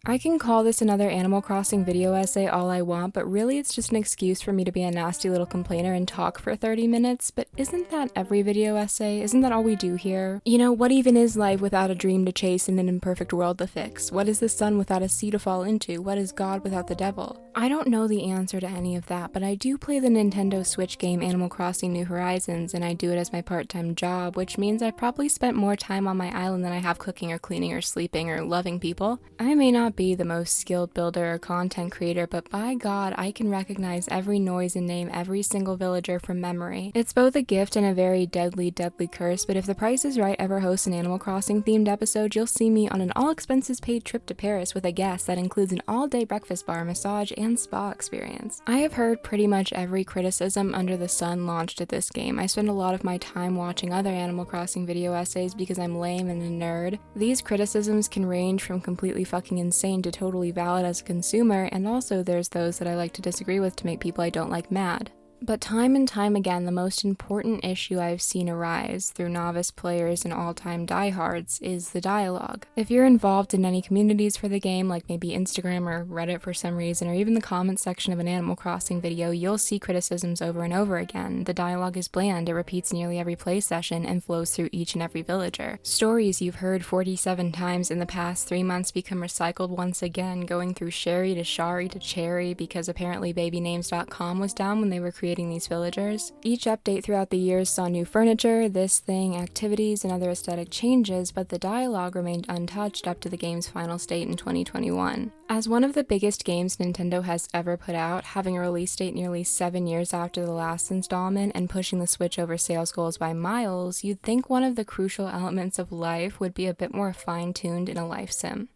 I can call this another Animal Crossing video essay all I want, but really it's just an excuse for me to be a nasty little complainer and talk for 30 minutes, but isn't that every video essay? Isn't that all we do here? You know, what even is life without a dream to chase and an imperfect world to fix? What is the sun without a sea to fall into? What is God without the devil? I don't know the answer to any of that, but I do play the Nintendo Switch game Animal Crossing New Horizons, and I do it as my part-time job, which means I've probably spent more time on my island than I have cooking or cleaning or sleeping or loving people. I may not be the most skilled builder or content creator, but by God, I can recognize every noise and name every single villager from memory. It's both a gift and a very deadly, deadly curse, but if The Price is Right ever hosts an Animal Crossing themed episode, you'll see me on an all expenses paid trip to Paris with a guest that includes an all-day breakfast bar, massage, and spa experience. I have heard pretty much every criticism under the sun launched at this game. I spend a lot of my time watching other Animal Crossing video essays because I'm lame and a nerd. These criticisms can range from completely fucking insane to totally valid as a consumer, and also there's those that I like to disagree with to make people I don't like mad. But time and time again, the most important issue I've seen arise through novice players and all-time diehards is the dialogue. If you're involved in any communities for the game, like maybe Instagram or Reddit for some reason, or even the comments section of an Animal Crossing video, you'll see criticisms over and over again. The dialogue is bland, it repeats nearly every play session, and flows through each and every villager. Stories you've heard 47 times in the past 3 months become recycled once again, going through Sherry to Shari to Cherry, because apparently babynames.com was down when they were creating these villagers. Each update throughout the years saw new furniture, this thing, activities, and other aesthetic changes, but the dialogue remained untouched up to the game's final state in 2021. As one of the biggest games Nintendo has ever put out, having a release date nearly 7 years after the last installment and pushing the Switch over sales goals by miles, you'd think one of the crucial elements of life would be a bit more fine-tuned in a life sim.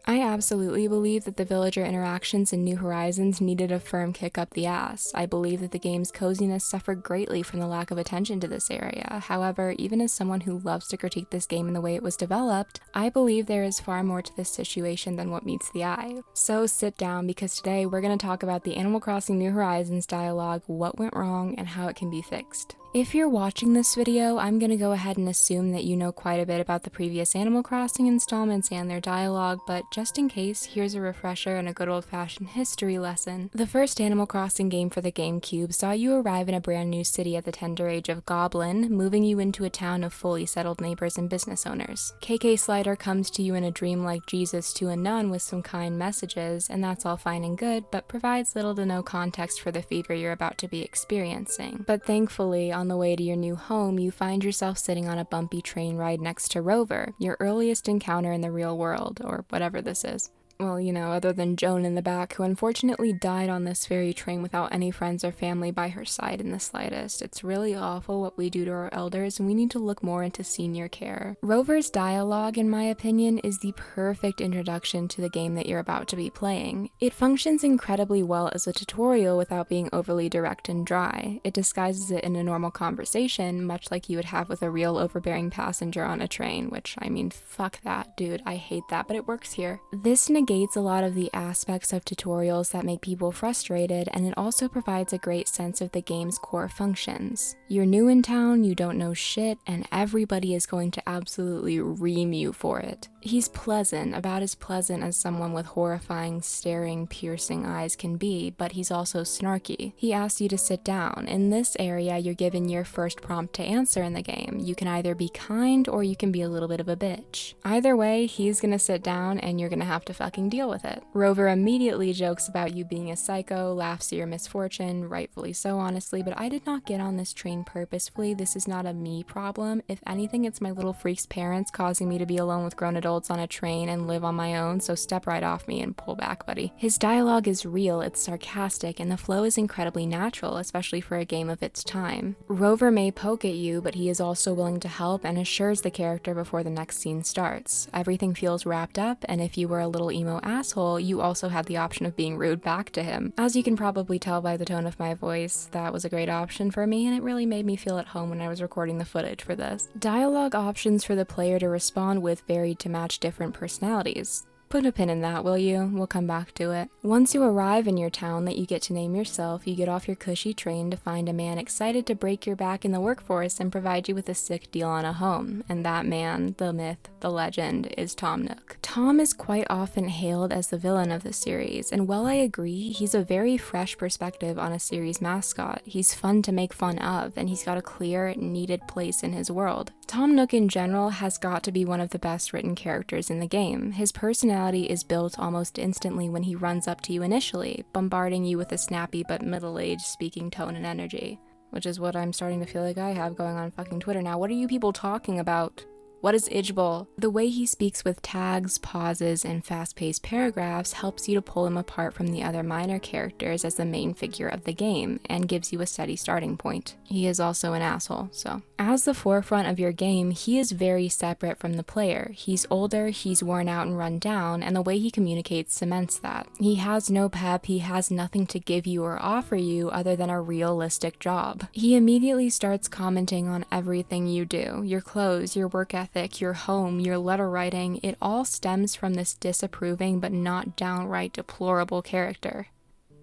I absolutely believe that the villager interactions in New Horizons needed a firm kick up the ass. I believe that the game's coziness suffered greatly from the lack of attention to this area. However, even as someone who loves to critique this game and the way it was developed, I believe there is far more to this situation than what meets the eye. So sit down, because today we're going to talk about the Animal Crossing New Horizons dialogue, what went wrong, and how it can be fixed. If you're watching this video, I'm going to go ahead and assume that you know quite a bit about the previous Animal Crossing installments and their dialogue, but just in case, here's a refresher and a good old-fashioned history lesson. The first Animal Crossing game for the GameCube saw you arrive in a brand new city at the tender age of Goblin, moving you into a town of fully settled neighbors and business owners. KK Slider comes to you in a dream like Jesus to a nun with some kind messages, and that's all fine and good, but provides little to no context for the fever you're about to be experiencing. But thankfully, on the way to your new home, you find yourself sitting on a bumpy train ride next to Rover, your earliest encounter in the real world, or whatever this is. Well, you know, other than Joan in the back, who unfortunately died on this very train without any friends or family by her side in the slightest. It's really awful what we do to our elders, and we need to look more into senior care. Rover's dialogue, in my opinion, is the perfect introduction to the game that you're about to be playing. It functions incredibly well as a tutorial without being overly direct and dry. It disguises it in a normal conversation, much like you would have with a real overbearing passenger on a train, which, I mean, fuck that, dude, I hate that, but it works here. This negates a lot of the aspects of tutorials that make people frustrated, and it also provides a great sense of the game's core functions. You're new in town, you don't know shit, and everybody is going to absolutely ream you for it. He's pleasant, about as pleasant as someone with horrifying, staring, piercing eyes can be, but he's also snarky. He asks you to sit down. In this area, you're given your first prompt to answer in the game. You can either be kind or you can be a little bit of a bitch. Either way, he's gonna sit down and you're gonna have to fucking deal with it. Rover immediately jokes about you being a psycho, laughs at your misfortune, rightfully so honestly, but I did not get on this train purposefully. This is not a me problem. If anything, it's my little freak's parents causing me to be alone with grown adults on a train and live on my own, so step right off me and pull back, buddy. His dialogue is real, it's sarcastic, and the flow is incredibly natural, especially for a game of its time. Rover may poke at you, but he is also willing to help and assures the character before the next scene starts. Everything feels wrapped up, and if you were a little emo asshole, you also had the option of being rude back to him. As you can probably tell by the tone of my voice, that was a great option for me, and it really made me feel at home when I was recording the footage for this. Dialogue options for the player to respond with varied to match different personalities. Put a pin in that, will you? We'll come back to it. Once you arrive in your town that you get to name yourself, you get off your cushy train to find a man excited to break your back in the workforce and provide you with a sick deal on a home. And that man, the myth, the legend, is Tom Nook. Tom is quite often hailed as the villain of the series, and while I agree, he's a very fresh perspective on a series mascot. He's fun to make fun of, and he's got a clear, needed place in his world. Tom Nook in general has got to be one of the best written characters in the game. His personality is built almost instantly when he runs up to you initially, bombarding you with a snappy but middle-aged speaking tone and energy. Which is what I'm starting to feel like I have going on fucking Twitter now. What are you people talking about? What is Idgeball? The way he speaks with tags, pauses, and fast-paced paragraphs helps you to pull him apart from the other minor characters as the main figure of the game, and gives you a steady starting point. He is also an asshole, so. As the forefront of your game, he is very separate from the player. He's older, he's worn out and run down, and the way he communicates cements that. He has no pep, he has nothing to give you or offer you other than a realistic job. He immediately starts commenting on everything you do, your clothes, your work ethic, your home, your letter writing. It all stems from this disapproving but not downright deplorable character.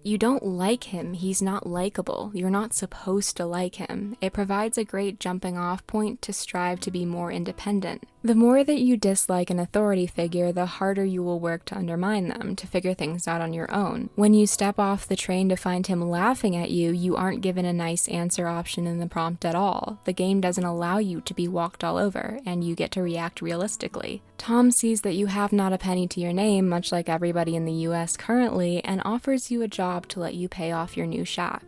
You don't like him, he's not likable, you're not supposed to like him. It provides a great jumping off point to strive to be more independent. The more that you dislike an authority figure, the harder you will work to undermine them, to figure things out on your own. When you step off the train to find him laughing at you, you aren't given a nice answer option in the prompt at all. The game doesn't allow you to be walked all over, and you get to react realistically. Tom sees that you have not a penny to your name, much like everybody in the US currently, and offers you a job to let you pay off your new shack.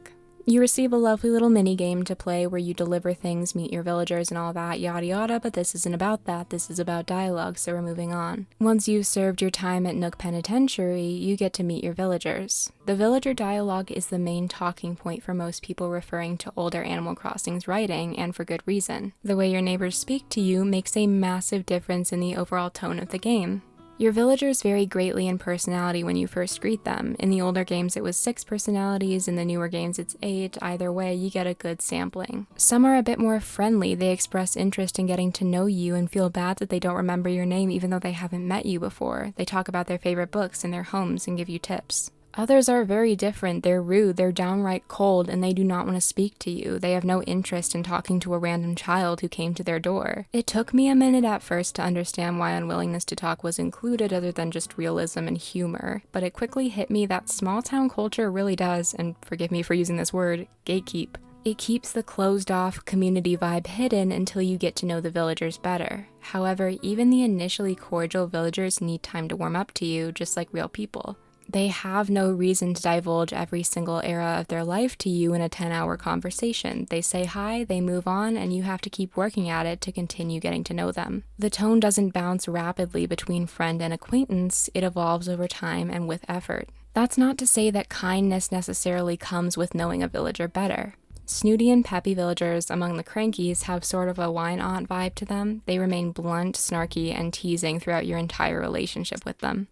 You receive a lovely little mini-game to play where you deliver things, meet your villagers and all that, yada yada, but this isn't about that, this is about dialogue, so we're moving on. Once you've served your time at Nook Penitentiary, you get to meet your villagers. The villager dialogue is the main talking point for most people referring to older Animal Crossing's writing, and for good reason. The way your neighbors speak to you makes a massive difference in the overall tone of the game. Your villagers vary greatly in personality when you first greet them. In the older games it was 6 personalities, in the newer games it's 8, either way you get a good sampling. Some are a bit more friendly, they express interest in getting to know you and feel bad that they don't remember your name even though they haven't met you before. They talk about their favorite books and their homes and give you tips. Others are very different, they're rude, they're downright cold, and they do not want to speak to you. They have no interest in talking to a random child who came to their door. It took me a minute at first to understand why unwillingness to talk was included other than just realism and humor, but it quickly hit me that small town culture really does, and forgive me for using this word, gatekeep. It keeps the closed-off community vibe hidden until you get to know the villagers better. However, even the initially cordial villagers need time to warm up to you, just like real people. They have no reason to divulge every single era of their life to you in a 10-hour conversation. They say hi, they move on, and you have to keep working at it to continue getting to know them. The tone doesn't bounce rapidly between friend and acquaintance, it evolves over time and with effort. That's not to say that kindness necessarily comes with knowing a villager better. Snooty and peppy villagers among the crankies have sort of a wine-aunt vibe to them. They remain blunt, snarky, and teasing throughout your entire relationship with them.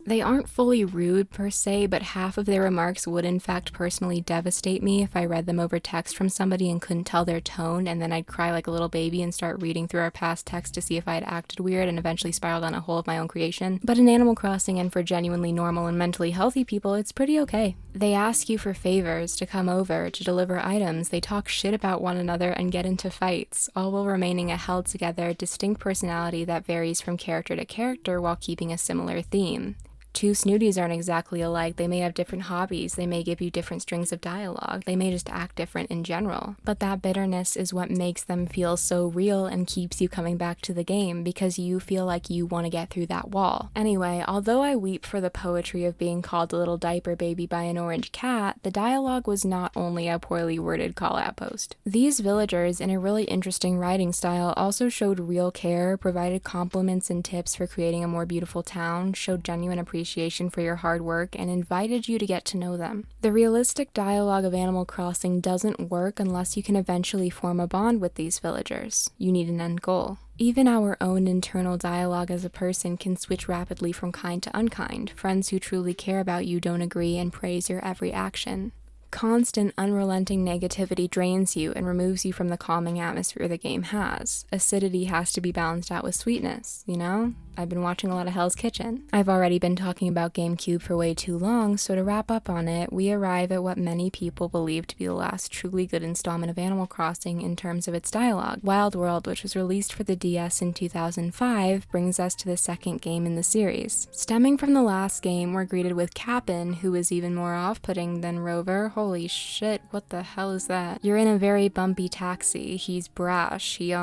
They aren't fully rude per se, but half of their remarks would in fact personally devastate me if I read them over text from somebody and couldn't tell their tone, and then I'd cry like a little baby and start reading through our past text to see if I had acted weird and eventually spiraled down a hole of my own creation. But in Animal Crossing and for genuinely normal and mentally healthy people, it's pretty okay. They ask you for favors, to come over, to deliver items, they talk shit about one another and get into fights, all while remaining a held together, distinct personality that varies from character to character while keeping a similar theme. Two Snooties aren't exactly alike, they may have different hobbies, they may give you different strings of dialogue, they may just act different in general. But that bitterness is what makes them feel so real and keeps you coming back to the game, because you feel like you want to get through that wall. Anyway, although I weep for the poetry of being called a little diaper baby by an orange cat, the dialogue was not only a poorly worded call-out post. These villagers, in a really interesting writing style, also showed real care, provided compliments and tips for creating a more beautiful town, showed genuine appreciation for your hard work, and invited you to get to know them. The realistic dialogue of Animal Crossing doesn't work unless you can eventually form a bond with these villagers. You need an end goal. Even our own internal dialogue as a person can switch rapidly from kind to unkind. Friends who truly care about you don't agree and praise your every action. Constant, unrelenting negativity drains you and removes you from the calming atmosphere the game has. Acidity has to be balanced out with sweetness, you know? I've been watching a lot of Hell's Kitchen. I've already been talking about GameCube for way too long, so to wrap up on it, we arrive at what many people believe to be the last truly good installment of Animal Crossing in terms of its dialogue. Wild World, which was released for the DS in 2005, brings us to the second game in the series. Stemming from the last game, we're greeted with Cap'n, who is even more off-putting than Rover. Holy shit, what the hell is that? You're in a very bumpy taxi. He's brash. He,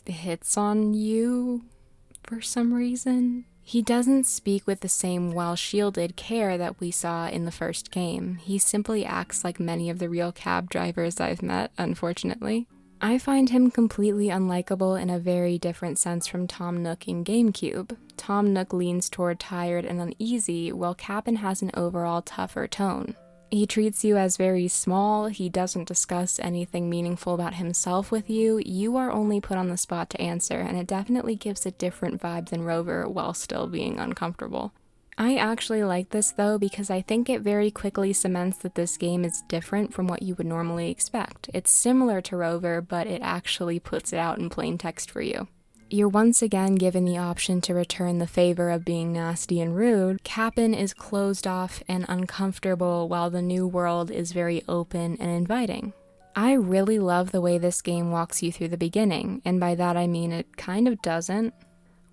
hits on you for some reason. He doesn't speak with the same well-shielded care that we saw in the first game. He simply acts like many of the real cab drivers I've met, unfortunately. I find him completely unlikable in a very different sense from Tom Nook in GameCube. Tom Nook leans toward tired and uneasy, while Cap'n has an overall tougher tone. He treats you as very small, he doesn't discuss anything meaningful about himself with you, you are only put on the spot to answer, and it definitely gives a different vibe than Rover while still being uncomfortable. I actually like this though because I think it very quickly cements that this game is different from what you would normally expect. It's similar to Rover, but it actually puts it out in plain text for you. You're once again given the option to return the favor of being nasty and rude. Cap'n is closed off and uncomfortable while the new world is very open and inviting. I really love the way this game walks you through the beginning, and by that I mean it kind of doesn't.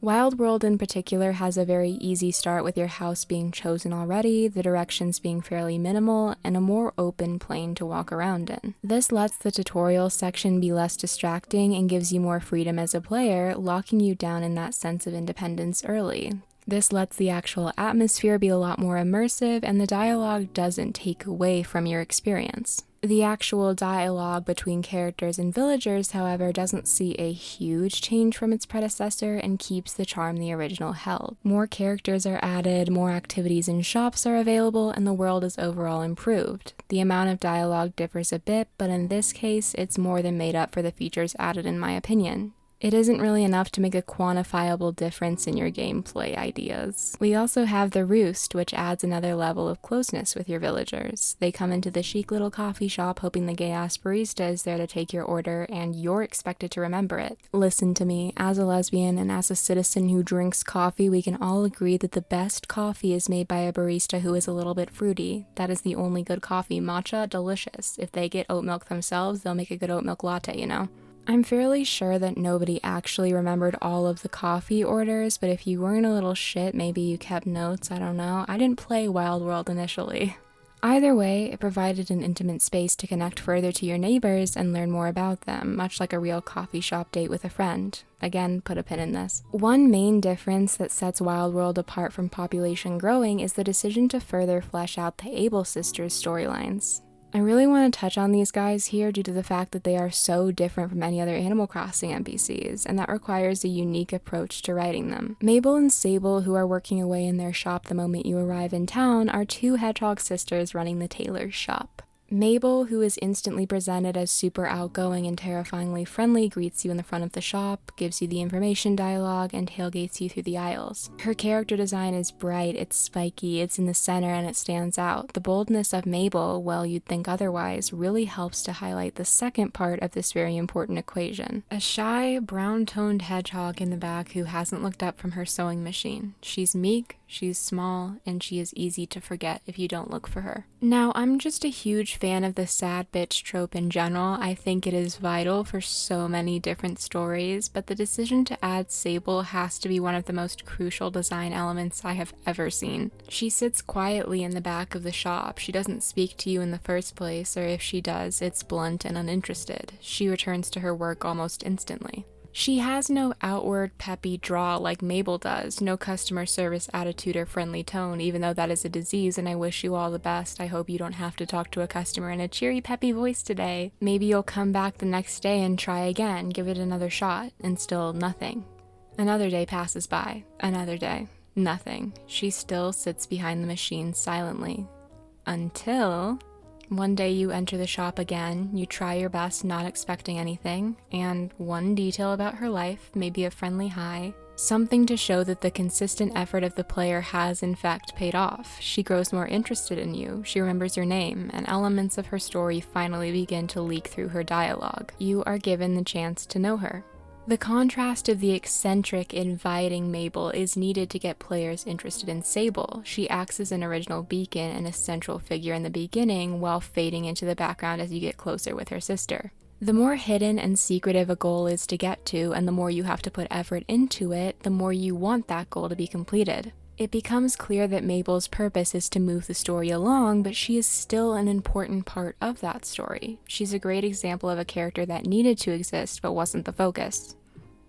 Wild World in particular has a very easy start with your house being chosen already, the directions being fairly minimal, and a more open plane to walk around in. This lets the tutorial section be less distracting and gives you more freedom as a player, locking you down in that sense of independence early. This lets the actual atmosphere be a lot more immersive, and the dialogue doesn't take away from your experience. The actual dialogue between characters and villagers, however, doesn't see a huge change from its predecessor and keeps the charm the original held. More characters are added, more activities and shops are available, and the world is overall improved. The amount of dialogue differs a bit, but in this case, it's more than made up for the features added in my opinion. It isn't really enough to make a quantifiable difference in your gameplay ideas. We also have the Roost, which adds another level of closeness with your villagers. They come into the chic little coffee shop hoping the gay-ass barista is there to take your order, and you're expected to remember it. Listen to me, as a lesbian and as a citizen who drinks coffee, we can all agree that the best coffee is made by a barista who is a little bit fruity. That is the only good coffee. Matcha, delicious. If they get oat milk themselves, they'll make a good oat milk latte, you know? I'm fairly sure that nobody actually remembered all of the coffee orders, but if you weren't a little shit, maybe you kept notes, I don't know. I didn't play Wild World initially. Either way, it provided an intimate space to connect further to your neighbors and learn more about them, much like a real coffee shop date with a friend. Again, put a pin in this. One main difference that sets Wild World apart from population growing is the decision to further flesh out the Able sisters' storylines. I really want to touch on these guys here due to the fact that they are so different from any other Animal Crossing NPCs, and that requires a unique approach to writing them. Mabel and Sable, who are working away in their shop the moment you arrive in town, are two hedgehog sisters running the tailor's shop. Mabel, who is instantly presented as super outgoing and terrifyingly friendly, greets you in the front of the shop, gives you the information dialogue, and tailgates you through the aisles. Her character design is bright, it's spiky, it's in the center, and it stands out. The boldness of Mabel, well, you'd think otherwise, really helps to highlight the second part of this very important equation. A shy, brown-toned hedgehog in the back who hasn't looked up from her sewing machine. She's meek, she's small, and she is easy to forget if you don't look for her. Now, I'm just a huge fan of the sad bitch trope in general. I think it is vital for so many different stories, but the decision to add Sable has to be one of the most crucial design elements I have ever seen. She sits quietly in the back of the shop. She doesn't speak to you in the first place, or if she does, it's blunt and uninterested. She returns to her work almost instantly. She has no outward peppy draw like Mabel does, no customer service attitude or friendly tone, even though that is a disease and I wish you all the best. I hope you don't have to talk to a customer in a cheery, peppy voice today. Maybe you'll come back the next day and try again, give it another shot, and still nothing. Another day passes by, another day, nothing. She still sits behind the machine silently. Until one day you enter the shop again, you try your best not expecting anything, and one detail about her life, maybe a friendly hi, something to show that the consistent effort of the player has in fact paid off. She grows more interested in you, she remembers your name, and elements of her story finally begin to leak through her dialogue. You are given the chance to know her. The contrast of the eccentric, inviting Mabel is needed to get players interested in Sable. She acts as an original beacon and a central figure in the beginning while fading into the background as you get closer with her sister. The more hidden and secretive a goal is to get to, and the more you have to put effort into it, the more you want that goal to be completed. It becomes clear that Mabel's purpose is to move the story along, but she is still an important part of that story. She's a great example of a character that needed to exist but wasn't the focus.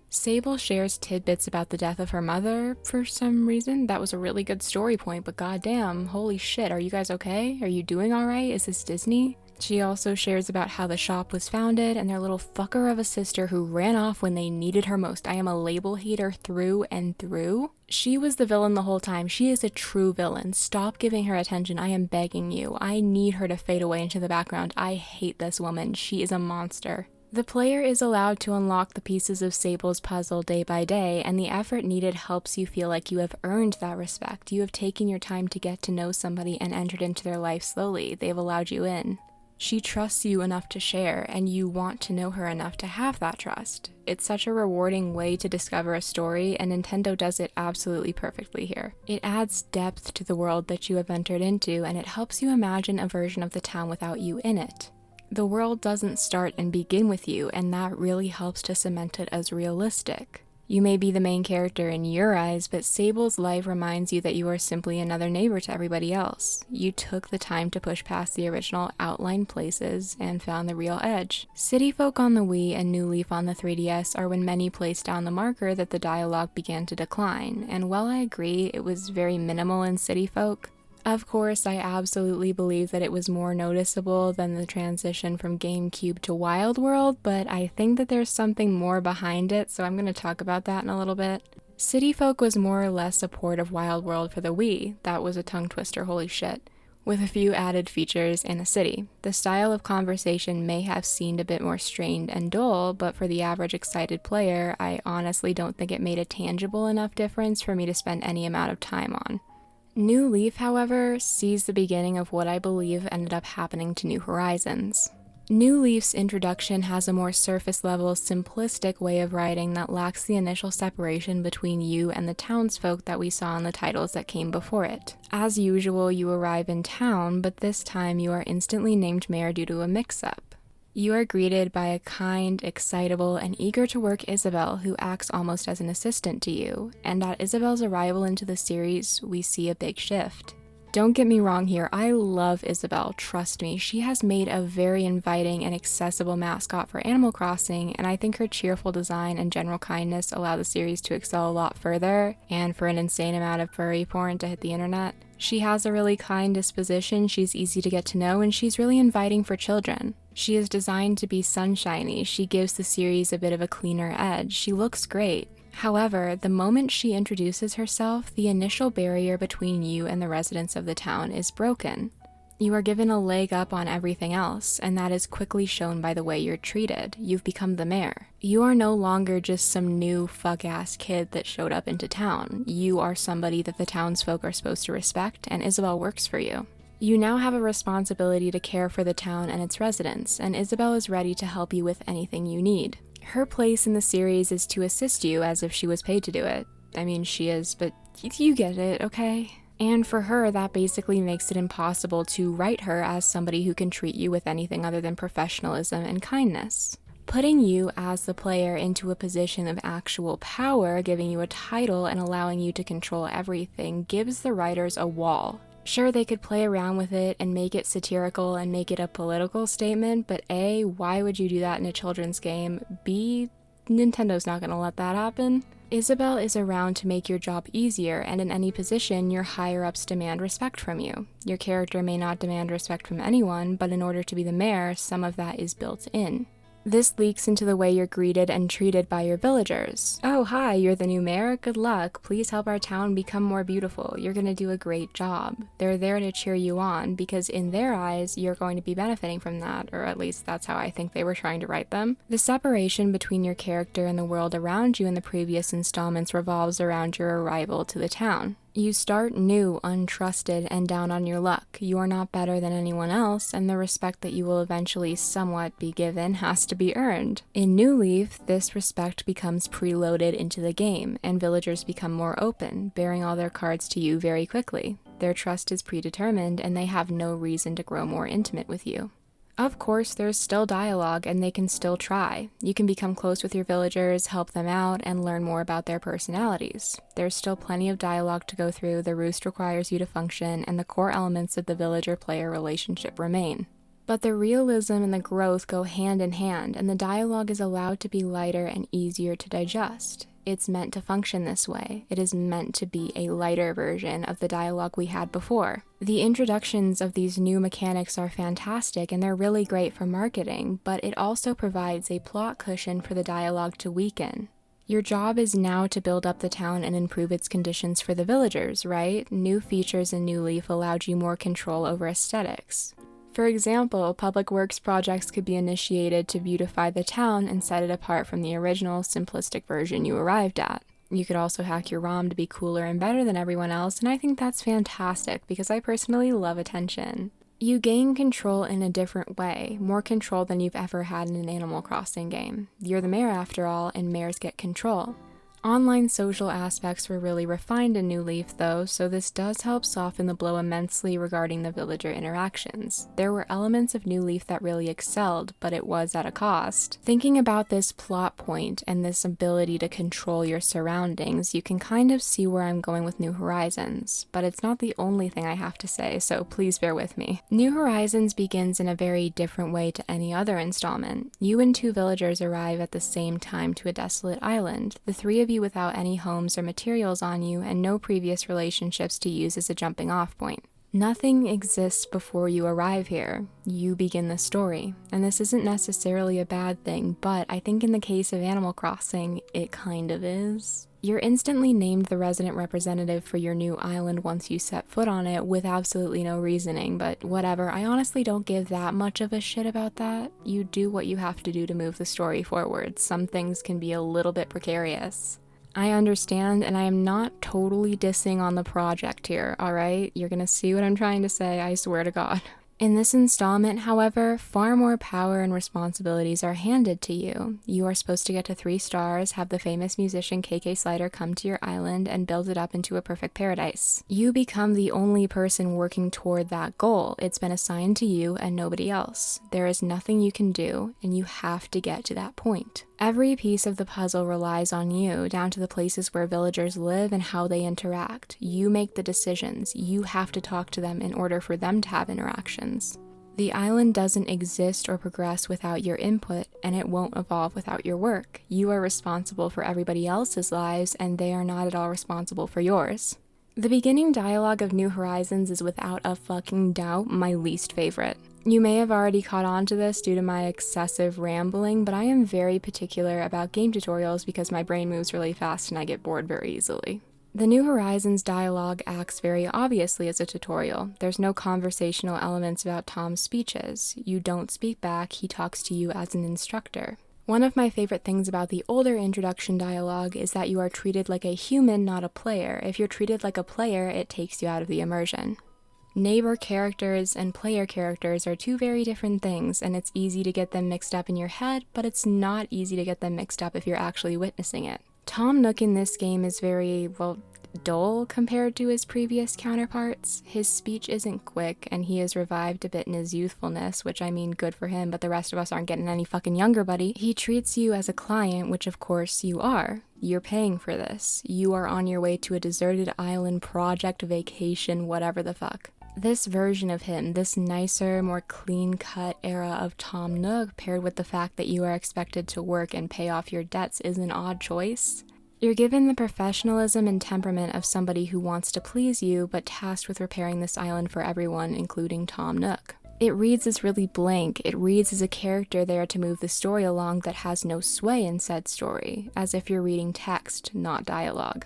Sable shares tidbits about the death of her mother for some reason. That was a really good story point, but goddamn, holy shit, are you guys okay? Are you doing alright? Is this Disney? She also shares about how the shop was founded and their little fucker of a sister who ran off when they needed her most. I am a label hater through and through. She was the villain the whole time. She is a true villain. Stop giving her attention. I am begging you. I need her to fade away into the background. I hate this woman. She is a monster. The player is allowed to unlock the pieces of Sable's puzzle day by day, and the effort needed helps you feel like you have earned that respect. You have taken your time to get to know somebody and entered into their life slowly. They have allowed you in. She trusts you enough to share, and you want to know her enough to have that trust. It's such a rewarding way to discover a story, and Nintendo does it absolutely perfectly here. It adds depth to the world that you have entered into, and it helps you imagine a version of the town without you in it. The world doesn't start and begin with you, and that really helps to cement it as realistic. You may be the main character in your eyes, but Sable's life reminds you that you are simply another neighbor to everybody else. You took the time to push past the original outlined places and found the real edge. City Folk on the Wii and New Leaf on the 3DS are when many placed down the marker that the dialogue began to decline, and while I agree it was very minimal in City Folk, of course, I absolutely believe that it was more noticeable than the transition from GameCube to Wild World, but I think that there's something more behind it, so I'm going to talk about that in a little bit. City Folk was more or less a port of Wild World for the Wii. That was a tongue twister, holy shit. With a few added features in a city. The style of conversation may have seemed a bit more strained and dull, but for the average excited player, I honestly don't think it made a tangible enough difference for me to spend any amount of time on. New Leaf, however, sees the beginning of what I believe ended up happening to New Horizons. New Leaf's introduction has a more surface-level, simplistic way of writing that lacks the initial separation between you and the townsfolk that we saw in the titles that came before it. As usual, you arrive in town, but this time you are instantly named mayor due to a mix-up. You are greeted by a kind, excitable, and eager-to-work Isabelle who acts almost as an assistant to you, and at Isabelle's arrival into the series, we see a big shift. Don't get me wrong here, I love Isabelle, trust me. She has made a very inviting and accessible mascot for Animal Crossing, and I think her cheerful design and general kindness allow the series to excel a lot further, and for an insane amount of furry porn to hit the internet. She has a really kind disposition, she's easy to get to know, and she's really inviting for children. She is designed to be sunshiny, she gives the series a bit of a cleaner edge, she looks great. However, the moment she introduces herself, the initial barrier between you and the residents of the town is broken. You are given a leg up on everything else, and that is quickly shown by the way you're treated. You've become the mayor. You are no longer just some new fuck-ass kid that showed up into town. You are somebody that the townsfolk are supposed to respect, and Isabelle works for you. You now have a responsibility to care for the town and its residents, and Isabelle is ready to help you with anything you need. Her place in the series is to assist you as if she was paid to do it. I mean, she is, but you get it, okay? And for her, that basically makes it impossible to write her as somebody who can treat you with anything other than professionalism and kindness. Putting you as the player into a position of actual power, giving you a title and allowing you to control everything, gives the writers a wall. Sure, they could play around with it and make it satirical and make it a political statement, but A, why would you do that in a children's game? B, Nintendo's not gonna let that happen. Isabelle is around to make your job easier, and in any position, your higher-ups demand respect from you. Your character may not demand respect from anyone, but in order to be the mayor, some of that is built in. This leaks into the way you're greeted and treated by your villagers. Oh, hi, you're the new mayor? Good luck. Please help our town become more beautiful. You're gonna do a great job. They're there to cheer you on, because in their eyes, you're going to be benefiting from that, or at least that's how I think they were trying to write them. The separation between your character and the world around you in the previous installments revolves around your arrival to the town. You start new, untrusted, and down on your luck. You are not better than anyone else, and the respect that you will eventually somewhat be given has to be earned. In New Leaf, this respect becomes preloaded into the game, and villagers become more open, bearing all their cards to you very quickly. Their trust is predetermined, and they have no reason to grow more intimate with you. Of course, there's still dialogue, and they can still try. You can become close with your villagers, help them out, and learn more about their personalities. There's still plenty of dialogue to go through, the roost requires you to function, and the core elements of the villager-player relationship remain. But the realism and the growth go hand in hand, and the dialogue is allowed to be lighter and easier to digest. It's meant to function this way. It is meant to be a lighter version of the dialogue we had before. The introductions of these new mechanics are fantastic and they're really great for marketing, but it also provides a plot cushion for the dialogue to weaken. Your job is now to build up the town and improve its conditions for the villagers, right? New features in New Leaf allowed you more control over aesthetics. For example, public works projects could be initiated to beautify the town and set it apart from the original simplistic version you arrived at. You could also hack your ROM to be cooler and better than everyone else, and I think that's fantastic because I personally love attention. You gain control in a different way, more control than you've ever had in an Animal Crossing game. You're the mayor after all, and mayors get control. Online social aspects were really refined in New Leaf though, so this does help soften the blow immensely regarding the villager interactions. There were elements of New Leaf that really excelled, but it was at a cost. Thinking about this plot point and this ability to control your surroundings, you can kind of see where I'm going with New Horizons, but it's not the only thing I have to say, so please bear with me. New Horizons begins in a very different way to any other installment. You and two villagers arrive at the same time to a desolate island. The three of you without any homes or materials on you and no previous relationships to use as a jumping off point. Nothing exists before you arrive here. You begin the story. And this isn't necessarily a bad thing, but I think in the case of Animal Crossing, it kind of is. You're instantly named the resident representative for your new island once you set foot on it with absolutely no reasoning, but whatever, I honestly don't give that much of a shit about that. You do what you have to do to move the story forward. Some things can be a little bit precarious. I understand, and I am not totally dissing on the project here, alright? You're gonna see what I'm trying to say, I swear to God. In this installment, however, far more power and responsibilities are handed to you. You are supposed to get to 3 stars, have the famous musician KK Slider come to your island, and build it up into a perfect paradise. You become the only person working toward that goal. It's been assigned to you and nobody else. There is nothing you can do, and you have to get to that point. Every piece of the puzzle relies on you, down to the places where villagers live and how they interact. You make the decisions. You have to talk to them in order for them to have interactions. The island doesn't exist or progress without your input, and it won't evolve without your work. You are responsible for everybody else's lives, and they are not at all responsible for yours. The beginning dialogue of New Horizons is without a fucking doubt my least favorite. You may have already caught on to this due to my excessive rambling, but I am very particular about game tutorials because my brain moves really fast and I get bored very easily. The New Horizons dialogue acts very obviously as a tutorial. There's no conversational elements about Tom's speeches. You don't speak back, he talks to you as an instructor. One of my favorite things about the older introduction dialogue is that you are treated like a human, not a player. If you're treated like a player, it takes you out of the immersion. Neighbor characters and player characters are two very different things, and it's easy to get them mixed up in your head, but it's not easy to get them mixed up if you're actually witnessing it. Tom Nook in this game is very, dull compared to his previous counterparts. His speech isn't quick, and he has revived a bit in his youthfulness, which I mean good for him, but the rest of us aren't getting any fucking younger, buddy. He treats you as a client, which of course you are. You're paying for this. You are on your way to a deserted island project, vacation, whatever the fuck. This version of him, this nicer, more clean-cut era of Tom Nook, paired with the fact that you are expected to work and pay off your debts, is an odd choice. You're given the professionalism and temperament of somebody who wants to please you, but tasked with repairing this island for everyone, including Tom Nook. It reads as really blank. It reads as a character there to move the story along that has no sway in said story, as if you're reading text, not dialogue.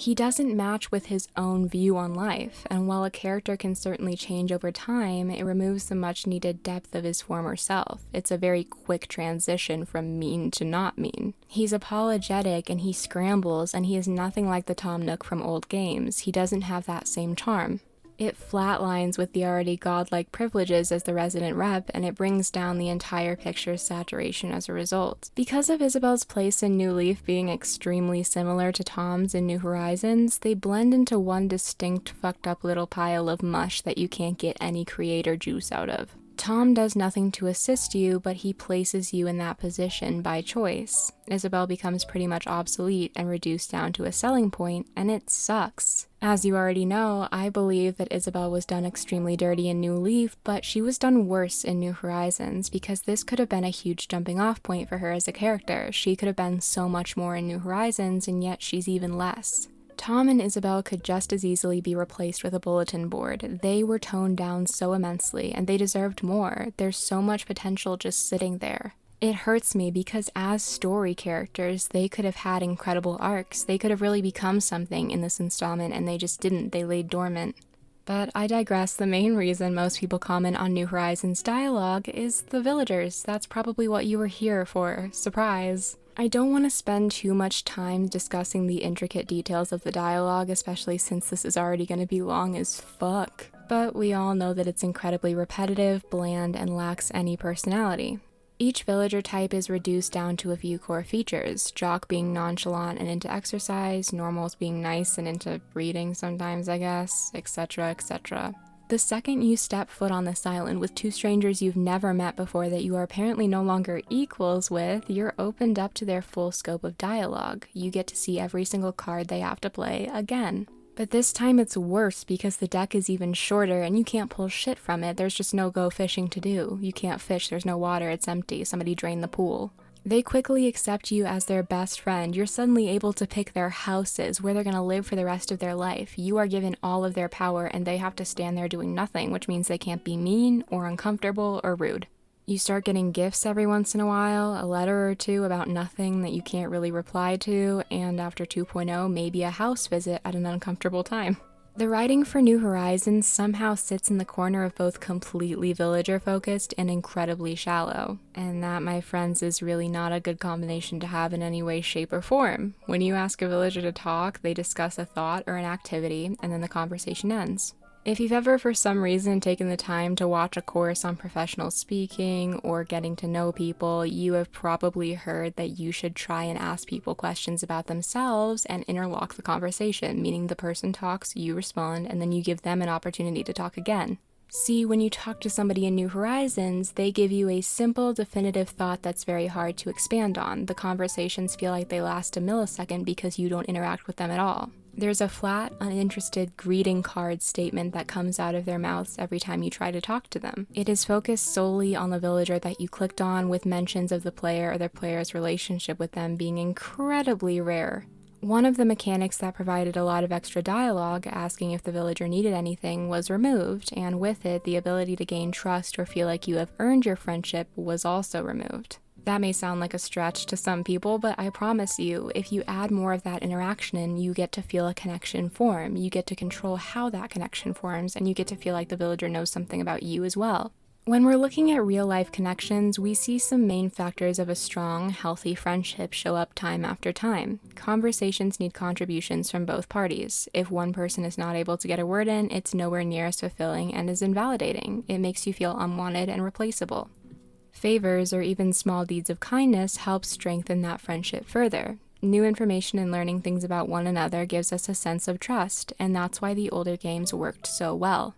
He doesn't match with his own view on life, and while a character can certainly change over time, it removes the much needed depth of his former self. It's a very quick transition from mean to not mean. He's apologetic and he scrambles, and he is nothing like the Tom Nook from old games. He doesn't have that same charm. It flatlines with the already godlike privileges as the resident rep, and it brings down the entire picture's saturation as a result. Because of Isabel's place in New Leaf being extremely similar to Tom's in New Horizons, they blend into one distinct fucked up little pile of mush that you can't get any creator juice out of. Tom does nothing to assist you, but he places you in that position by choice. Isabel becomes pretty much obsolete and reduced down to a selling point, and it sucks. As you already know, I believe that Isabel was done extremely dirty in New Leaf, but she was done worse in New Horizons, because this could have been a huge jumping off point for her as a character. She could have been so much more in New Horizons, and yet she's even less. Tom and Isabel could just as easily be replaced with a bulletin board. They were toned down so immensely, and they deserved more. There's so much potential just sitting there. It hurts me because as story characters, they could have had incredible arcs. They could have really become something in this installment, and they just didn't. They lay dormant. But I digress. The main reason most people comment on New Horizons dialogue is the villagers. That's probably what you were here for. Surprise. I don't want to spend too much time discussing the intricate details of the dialogue, especially since this is already going to be long as fuck. But we all know that it's incredibly repetitive, bland, and lacks any personality. Each villager type is reduced down to a few core features, Jock being nonchalant and into exercise, Normals being nice and into reading sometimes, I guess, etc., etc. The second you step foot on this island with two strangers you've never met before that you are apparently no longer equals with, you're opened up to their full scope of dialogue. You get to see every single card they have to play again. But this time it's worse because the deck is even shorter and you can't pull shit from it. There's just no go fishing to do. You can't fish, there's no water, it's empty, somebody drained the pool. They quickly accept you as their best friend. You're suddenly able to pick their houses, where they're going to live for the rest of their life. You are given all of their power and they have to stand there doing nothing, which means they can't be mean or uncomfortable or rude. You start getting gifts every once in a while, a letter or two about nothing that you can't really reply to, and after 2.0, maybe a house visit at an uncomfortable time. The writing for New Horizons somehow sits in the corner of both completely villager-focused and incredibly shallow. And that, my friends, is really not a good combination to have in any way, shape, or form. When you ask a villager to talk, they discuss a thought or an activity, and then the conversation ends. If you've ever, for some reason, taken the time to watch a course on professional speaking or getting to know people, you have probably heard that you should try and ask people questions about themselves and interlock the conversation, meaning the person talks, you respond, and then you give them an opportunity to talk again. See, when you talk to somebody in New Horizons, they give you a simple, definitive thought that's very hard to expand on. The conversations feel like they last a millisecond because you don't interact with them at all. There's a flat, uninterested greeting card statement that comes out of their mouths every time you try to talk to them. It is focused solely on the villager that you clicked on, with mentions of the player or the player's relationship with them being incredibly rare. One of the mechanics that provided a lot of extra dialogue, asking if the villager needed anything, was removed, and with it, the ability to gain trust or feel like you have earned your friendship was also removed. That may sound like a stretch to some people, but I promise you, if you add more of that interaction in, you get to feel a connection form. You get to control how that connection forms, and you get to feel like the villager knows something about you as well. When we're looking at real-life connections, we see some main factors of a strong, healthy friendship show up time after time. Conversations need contributions from both parties. If one person is not able to get a word in, it's nowhere near as fulfilling and is invalidating. It makes you feel unwanted and replaceable. Favors or even small deeds of kindness help strengthen that friendship further. New information and learning things about one another gives us a sense of trust, and that's why the older games worked so well.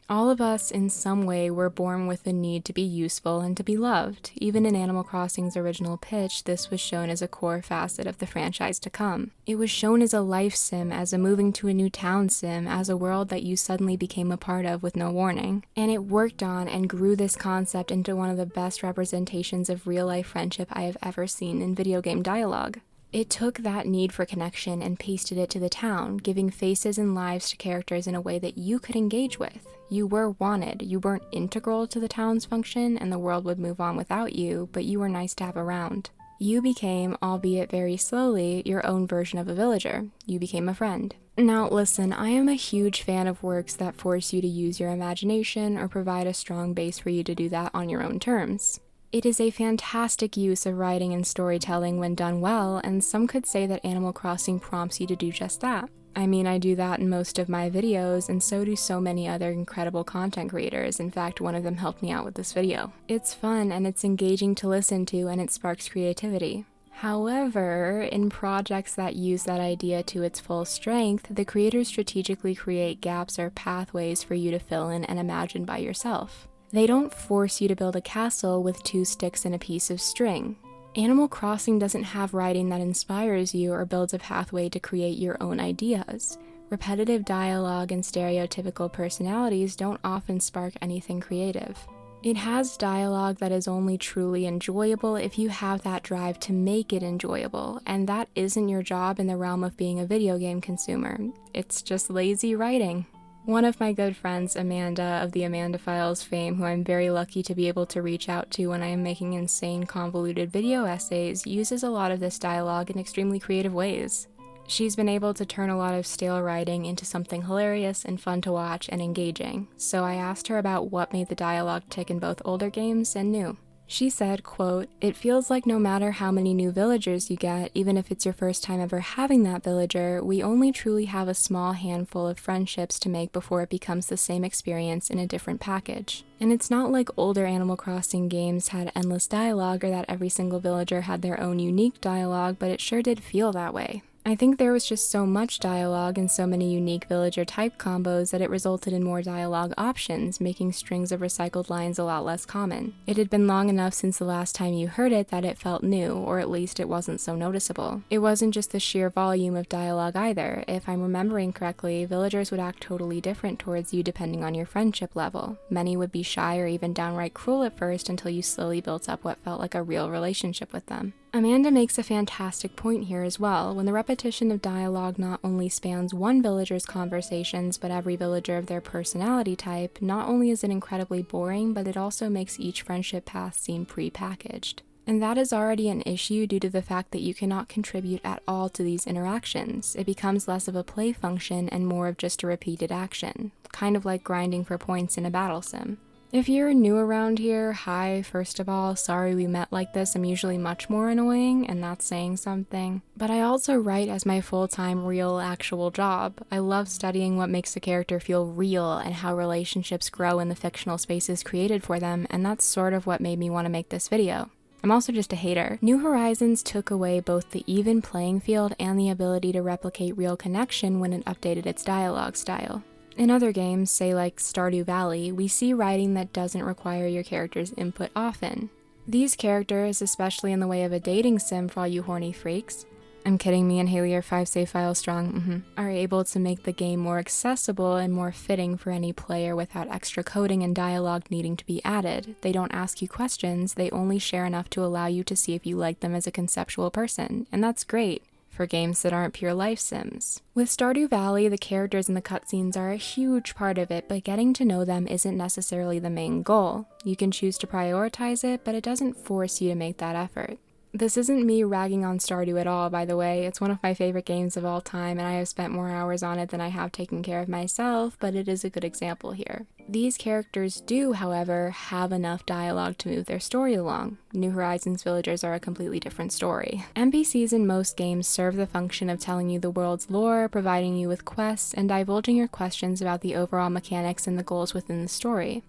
All of us, in some way, were born with the need to be useful and to be loved. Even in Animal Crossing's original pitch, this was shown as a core facet of the franchise to come. It was shown as a life sim, as a moving to a new town sim, as a world that you suddenly became a part of with no warning. And it worked on and grew this concept into one of the best representations of real-life friendship I have ever seen in video game dialogue. It took that need for connection and pasted it to the town, giving faces and lives to characters in a way that you could engage with. You were wanted. You weren't integral to the town's function, and the world would move on without you, but you were nice to have around. You became, albeit very slowly, your own version of a villager. You became a friend. Now listen, I am a huge fan of works that force you to use your imagination or provide a strong base for you to do that on your own terms. It is a fantastic use of writing and storytelling when done well, and some could say that Animal Crossing prompts you to do just that. I mean, I do that in most of my videos, and so do so many other incredible content creators. In fact, one of them helped me out with this video. It's fun, and it's engaging to listen to, and it sparks creativity. However, in projects that use that idea to its full strength, the creators strategically create gaps or pathways for you to fill in and imagine by yourself. They don't force you to build a castle with 2 sticks and a piece of string. Animal Crossing doesn't have writing that inspires you or builds a pathway to create your own ideas. Repetitive dialogue and stereotypical personalities don't often spark anything creative. It has dialogue that is only truly enjoyable if you have that drive to make it enjoyable, and that isn't your job in the realm of being a video game consumer. It's just lazy writing. One of my good friends, Amanda of the Amanda Files fame, who I'm very lucky to be able to reach out to when I am making insane convoluted video essays, uses a lot of this dialogue in extremely creative ways. She's been able to turn a lot of stale writing into something hilarious and fun to watch and engaging, so I asked her about what made the dialogue tick in both older games and new. She said, quote, "It feels like no matter how many new villagers you get, even if it's your first time ever having that villager, we only truly have a small handful of friendships to make before it becomes the same experience in a different package." And it's not like older Animal Crossing games had endless dialogue or that every single villager had their own unique dialogue, but it sure did feel that way. I think there was just so much dialogue and so many unique villager type combos that it resulted in more dialogue options, making strings of recycled lines a lot less common. It had been long enough since the last time you heard it that it felt new, or at least it wasn't so noticeable. It wasn't just the sheer volume of dialogue either. If I'm remembering correctly, villagers would act totally different towards you depending on your friendship level. Many would be shy or even downright cruel at first until you slowly built up what felt like a real relationship with them. Amanda makes a fantastic point here as well. When the repetition of dialogue not only spans one villager's conversations, but every villager of their personality type, not only is it incredibly boring, but it also makes each friendship path seem pre-packaged. And that is already an issue due to the fact that you cannot contribute at all to these interactions. It becomes less of a play function and more of just a repeated action, kind of like grinding for points in a battle sim. If you're new around here, hi, first of all, sorry we met like this. I'm usually much more annoying, and that's saying something. But I also write as my full-time, real, actual job. I love studying what makes a character feel real and how relationships grow in the fictional spaces created for them, and that's sort of what made me want to make this video. I'm also just a hater. New Horizons took away both the even playing field and the ability to replicate real connection when it updated its dialogue style. In other games, say like Stardew Valley, we see writing that doesn't require your character's input often. These characters, especially in the way of a dating sim for all you horny freaks, I'm kidding, me and Haley are 5 save files strong, are able to make the game more accessible and more fitting for any player without extra coding and dialogue needing to be added. They don't ask you questions, they only share enough to allow you to see if you like them as a conceptual person, and that's great for games that aren't pure life sims. With Stardew Valley, the characters in the cutscenes are a huge part of it, but getting to know them isn't necessarily the main goal. You can choose to prioritize it, but it doesn't force you to make that effort. This isn't me ragging on Stardew at all, by the way. It's one of my favorite games of all time, and I have spent more hours on it than I have taken care of myself, but it is a good example here. These characters do, however, have enough dialogue to move their story along. New Horizons villagers are a completely different story. NPCs in most games serve the function of telling you the world's lore, providing you with quests, and divulging your questions about the overall mechanics and the goals within the story.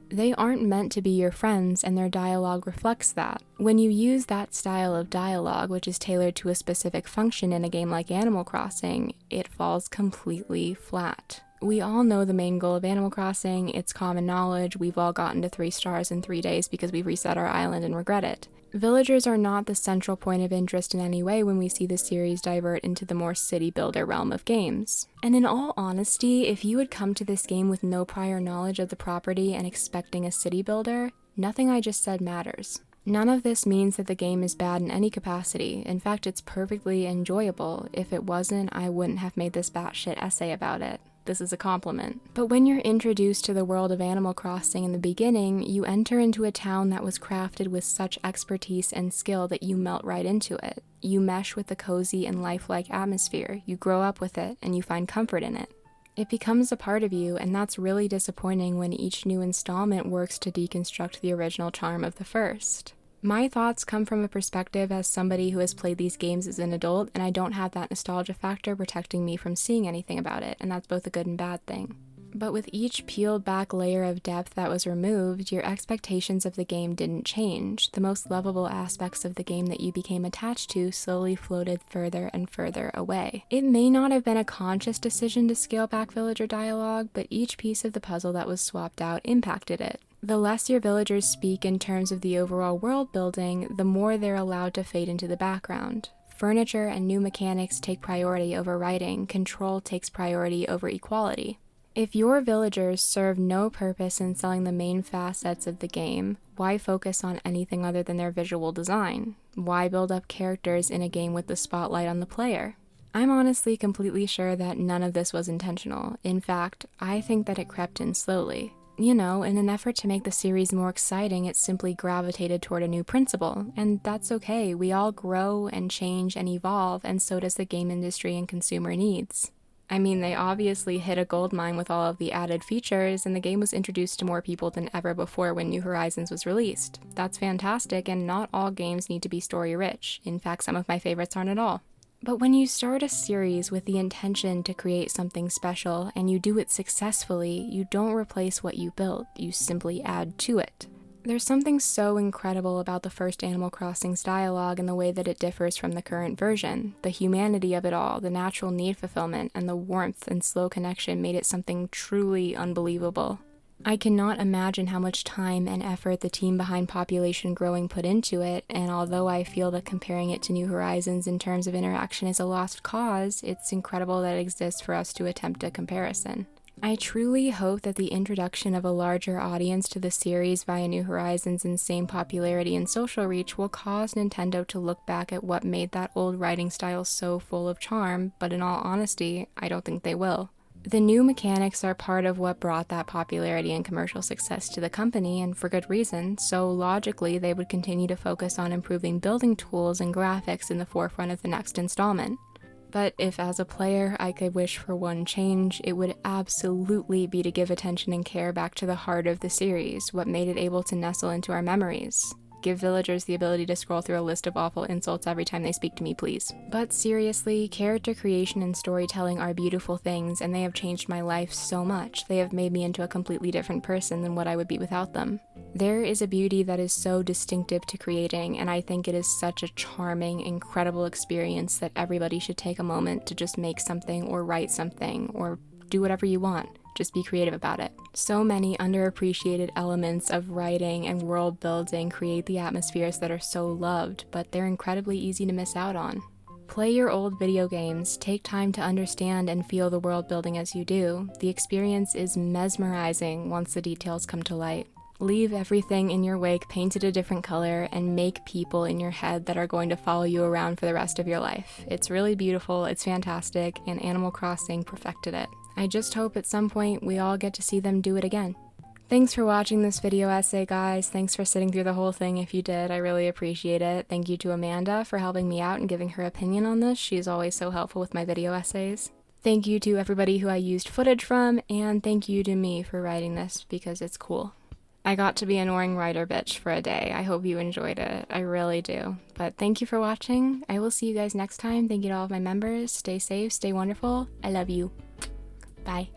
They aren't meant to be your friends, and their dialogue reflects that. When you use that style of dialogue, which is tailored to a specific function in a game like Animal Crossing, it falls completely flat. We all know the main goal of Animal Crossing, it's common knowledge, we've all gotten to 3 stars in 3 days because we've reset our island and regret it. Villagers are not the central point of interest in any way when we see the series divert into the more city builder realm of games. And in all honesty, if you had come to this game with no prior knowledge of the property and expecting a city builder, nothing I just said matters. None of this means that the game is bad in any capacity. In fact, it's perfectly enjoyable. If it wasn't, I wouldn't have made this batshit essay about it. this is a compliment. But when you're introduced to the world of Animal Crossing in the beginning, you enter into a town that was crafted with such expertise and skill that you melt right into it. You mesh with the cozy and lifelike atmosphere, you grow up with it, and you find comfort in it. It becomes a part of you, and that's really disappointing when each new installment works to deconstruct the original charm of the first. My thoughts come from a perspective as somebody who has played these games as an adult, and I don't have that nostalgia factor protecting me from seeing anything about it, and that's both a good and bad thing. But with each peeled back layer of depth that was removed, your expectations of the game didn't change. The most lovable aspects of the game that you became attached to slowly floated further and further away. It may not have been a conscious decision to scale back villager dialogue, but each piece of the puzzle that was swapped out impacted it. The less your villagers speak in terms of the overall world building, the more they're allowed to fade into the background. Furniture and new mechanics take priority over writing, control takes priority over equality. If your villagers serve no purpose in selling the main facets of the game, why focus on anything other than their visual design? Why build up characters in a game with the spotlight on the player? I'm honestly completely sure that none of this was intentional. In fact, I think that it crept in slowly. You know, in an effort to make the series more exciting, it simply gravitated toward a new principle, and that's okay. We all grow and change and evolve, and so does the game industry and consumer needs. I mean, they obviously hit a goldmine with all of the added features, and the game was introduced to more people than ever before when New Horizons was released. That's fantastic, and not all games need to be story-rich. In fact, some of my favorites aren't at all. But when you start a series with the intention to create something special and you do it successfully, you don't replace what you built, you simply add to it. There's something so incredible about the first Animal Crossing's dialogue and the way that it differs from the current version. The humanity of it all, the natural need fulfillment, and the warmth and slow connection made it something truly unbelievable. I cannot imagine how much time and effort the team behind Population Growing put into it, and although I feel that comparing it to New Horizons in terms of interaction is a lost cause, it's incredible that it exists for us to attempt a comparison. I truly hope that the introduction of a larger audience to the series via New Horizons' insane popularity and social reach will cause Nintendo to look back at what made that old writing style so full of charm, but in all honesty, I don't think they will. The new mechanics are part of what brought that popularity and commercial success to the company, and for good reason, so logically they would continue to focus on improving building tools and graphics in the forefront of the next installment. But if as a player I could wish for one change, it would absolutely be to give attention and care back to the heart of the series, what made it able to nestle into our memories. Give villagers the ability to scroll through a list of awful insults every time they speak to me, please. But seriously, character creation and storytelling are beautiful things, and they have changed my life so much. They have made me into a completely different person than what I would be without them. There is a beauty that is so distinctive to creating, and I think it is such a charming, incredible experience that everybody should take a moment to just make something or write something or do whatever you want. Just be creative about it. So many underappreciated elements of writing and world building create the atmospheres that are so loved, but they're incredibly easy to miss out on. Play your old video games, take time to understand and feel the world building as you do. The experience is mesmerizing once the details come to light. Leave everything in your wake painted a different color and make people in your head that are going to follow you around for the rest of your life. It's really beautiful, it's fantastic, and Animal Crossing perfected it. I just hope at some point we all get to see them do it again. Thanks for watching this video essay, guys. Thanks for sitting through the whole thing if you did. I really appreciate it. Thank you to Amanda for helping me out and giving her opinion on this. She is always so helpful with my video essays. Thank you to everybody who I used footage from, and thank you to me for writing this because it's cool. I got to be an annoying writer bitch for a day. I hope you enjoyed it. I really do. But thank you for watching. I will see you guys next time. Thank you to all of my members. Stay safe, stay wonderful. I love you. Bye.